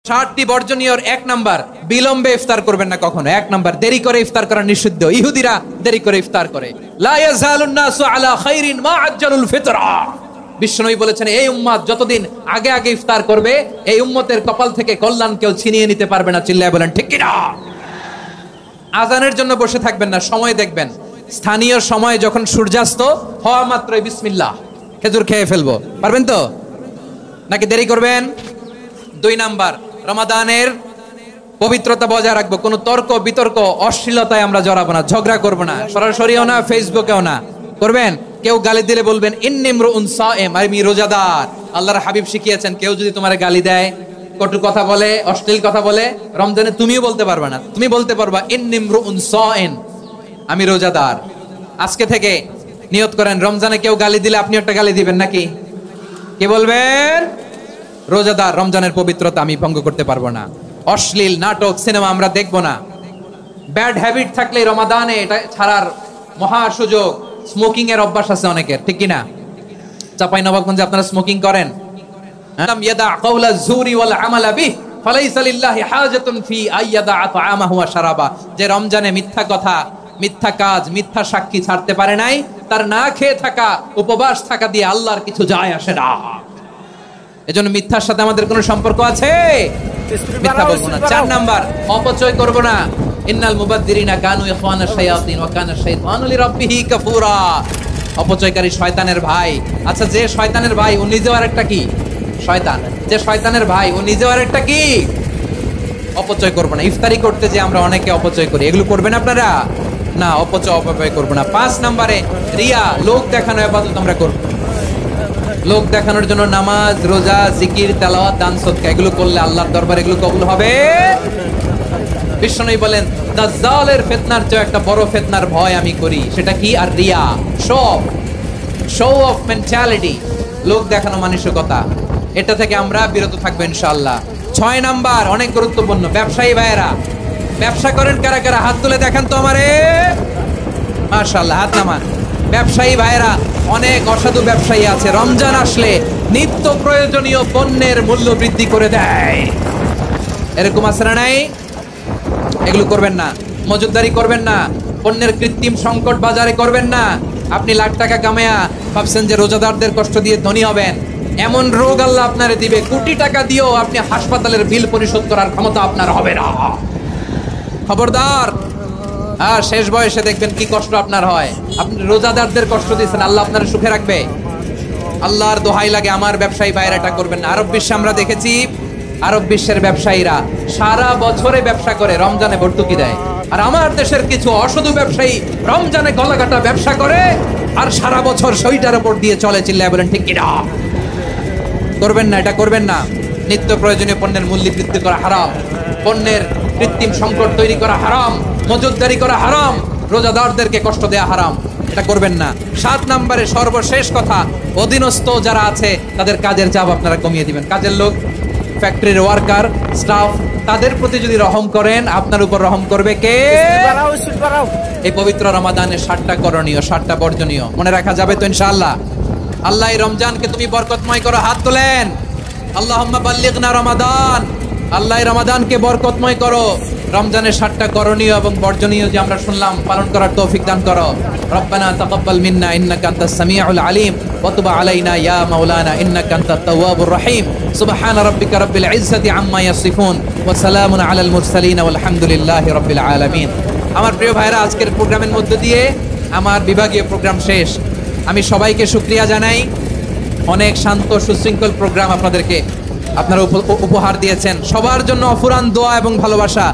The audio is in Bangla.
60টি বর্জনীয়র 1 নাম্বার, বিলম্বে ইফতার করবেন না কখনো। 1 নাম্বার, দেরি করে ইফতার করা নিষিদ্ধ। ইহুদিরা দেরি করে ইফতার করে। লা ইয়াজালুন নাসু আলা খাইরিন মা আজ্জালুল ফিতরা। বিশ্বনবী বলেছেন, এই উম্মত যতদিন আগে আগে ইফতার করবে, এই উম্মতের কপাল থেকে কল্যাণ কেউ ছিনিয়ে নিতে পারবে না। চিল্লায় বলেন ঠিক কি না? আজানের জন্য বসে থাকবেন না, সময় দেখবেন। স্থানীয় সময় যখন সূর্যাস্ত হওয়া মাত্রই বিসমিল্লাহ, খেজুর খেয়ে ফেলবো। পারবেন তো নাকি দেরি করবেন? 2 নাম্বার, রমাদানের পবিত্রতা বজায় রাখবো। কোনো তর্ক বিতর্ক অশ্লীলতায় আমরা জড়াবো না, ঝগড়া করবো না, সরাসরিও না, ফেসবুকেও না। করবেন কেউ গালি দিলে বলবেন ইন্নিমরুউন সায়েম, আমি রোজাদার। আল্লাহর হাবিব শিখিয়েছেন, কেউ যদি তোমার গালি দেয়, কটু কথা বলে, অশ্লীল কথা বলে, রমজানে তুমিও বলতে পারবে না। তুমি বলতে পারবা ইন্নিমরুউন সায়েম, আমি রোজাদার। আজকে থেকে নিয়ত করেন, রমজানে কেউ গালি দিলে আপনি একটা গালি দিবেন নাকি? কি বলবেন? রোজাদার, রমজানের পবিত্রতা আমি ভঙ্গ করতে পারবো না। অশ্লীল নাটক সিনেমা আমরা দেখবো না। ব্যাড হ্যাবিট থাকলে রমাদানে এটা ছাড়ার মহা সুযোগ। স্মোকিং এর অভ্যাস আছে অনেকের, ঠিক কিনা? চাঁপাইনবাবগঞ্জে আপনারা স্মোকিং করেন? ইয়াদা কাওলা যুরি ওয়াল আমালা বিহি ফালাইসা লিল্লাহি হাজাতুন ফি আইয়াদা তাআমাহু ওয়া শারাবা। যে রমজানে মিথ্যা কথা, মিথ্যা কাজ, মিথ্যা সাক্ষী ছাড়তে পারে নাই, তার না খেয়ে থাকা, উপবাস থাকা দিয়ে আল্লাহর কিছু যায় আসে না। এজন্য মিথ্যার সাথে আমাদের কোনো সম্পর্ক আছে? মিথ্যা বলবো না। 4 নাম্বার, অপচয় করব না। ইন্নাল মুবাদদিরিনা কানু ইখওয়ানাশ শায়াতিন ওয়া কানা শাইতানু লিরাব্বিহি কাফুরা। অপচয়কারী শয়তানের ভাই। আচ্ছা, যে শয়তানের ভাই ও নিজেও আরেকটা কি? শয়তান। যে শয়তানের ভাই ও নিজেও আরেকটা কি? অপচয় করব না। ইফতারি করতে যে আমরা অনেকে অপচয় করি, এগুলো করবেন আপনারা না। অপচয় করব না। 5 নম্বরে রিয়া, লোক দেখানো ইবাদত আমরা করব। লোক দেখানোর জন্য নামাজ, রোজা, জিকির, তেলাওয়াত, দান, সদকা এগুলো করলে আল্লাহর দরবারে এগুলো কবুল হবে। বিশ্বনবী বলেন, দাজ্জালের ফিতনার চেয়ে একটা বড় ফিতনার ভয় আমি করি। সেটা কি? আর রিয়া, শো অফ মেন্টালিটি, লোক দেখানো মানসিকতা। এটা থেকে আমরা বিরত থাকবো ইনশাআল্লাহ। 6 নাম্বার, অনেক গুরুত্বপূর্ণ। ব্যবসায়ী ভাইয়েরা, ব্যবসা করেন কারা কারা? হাত তুলে দেখেন তো আমারে। মাশাআল্লাহ, হাত নামান। ব্যবসায়ী ভাইয়েরা, অনেক অসাধু ব্যবসায়ী আছে, রমজান আসলে নিত্য প্রয়োজনীয় পণ্যের মূল্য বৃদ্ধি করে দেয়। এরকম আছে না নাই? এগুলো করবেন না। মজুতদারি করবেন না। পণ্যের কৃত্রিম সংকট বাজারে করবেন না। আপনি লাখ টাকা কামায়া ভাবছেন যে রোজাদারদের কষ্ট দিয়ে ধনী হবেন। এমন রোগ আল্লাহ আপনারে দিবে, কোটি টাকা দিয়েও আপনি হাসপাতালের বিল পরিশোধ করার ক্ষমতা আপনার হবে না। খবরদার। আর শেষ বয়সে দেখবেন কি কষ্ট আপনার হয়। আপনি রোজাদারদের কষ্ট দিয়েছেন, আল্লাহ আপনার সুখে রাখবে? আল্লাহর দোহাই লাগে, আমার ব্যবসায়ী ভাইরা এটা করবেন না। আরব বিশ্বে আমরা দেখেছি, আরব বিশ্বের ব্যবসায়ীরা সারা বছরে ব্যবসা করে, রমজানে ভর্তুকি দেয়। আর আমার দেশের কিছু অসাধু ব্যবসায়ী রমজানে গলাকাটা ব্যবসা করে আর সারা বছর সইটার উপর দিয়ে চলে। চিল্লায় বলেন ঠিক কিনা? করবেন না, এটা করবেন না। নিত্য প্রয়োজনীয় পণ্যের মূল্য বৃদ্ধি করা হারাম, পণ্যের কৃত্রিম সংকট তৈরি করা হারাম, মজুতদারি করা হারাম, রোজাদারদেরকে কষ্ট দেয়া হারাম। এটা করবেন না। 7 নম্বরে সর্বশেষ কথা, অধীনস্থ যারা আছে তাদের কাজের চাপ আপনারা কমিয়ে দিবেন। কাজের লোক, ফ্যাক্টরির ওয়ার্কার, স্টাফ, তাদের প্রতি যদি রহম করেন, আপনার উপর রহম করবে কে? এই পবিত্র রমাদানের 7টা করণীয়, 7টা বর্জনীয় মনে রাখা যাবে তো ইনশাআল্লাহ? আল্লাহ এই রমজানকে তুমি বরকতময় করো। হাত তোলেন। আল্লাহুম্মা বাল্লিগনা রমাদান। আল্লাহ এই রমাদানকে বরকতময় করো। রমজানের 7টা করণীয় এবং বর্জনীয় যে আমরা শুনলাম, পালন করার তৌফিক দান করো। রব্বানা তাকাব্বাল মিন্না ইন্নাকা আনতাস সামিউল আলিম ওয়া তুব আলাইনা ইয়া মাওলানা ইন্নাকা আনতাত তাওয়াবুর রহিম। সুবহানা রাব্বিকা রাব্বিল ইজ্জাতি আম্মা ইয়াসিফুন ওয়া সালামুন আলাল মুরসালিন ওয়াল হামদুলিল্লাহি রাব্বিল আলামিন। আমার প্রিয় ভাইরা, আজকের প্রোগ্রামের মধ্য দিয়ে আমার বিভাগীয় প্রোগ্রাম শেষ। আমি সবাইকে শুকরিয়া জানাই। অনেক শান্ত সুশৃঙ্খল প্রোগ্রাম আপনারা উপহার দিয়েছেন। সবার জন্য অফুরান দোয়া এবং ভালোবাসা।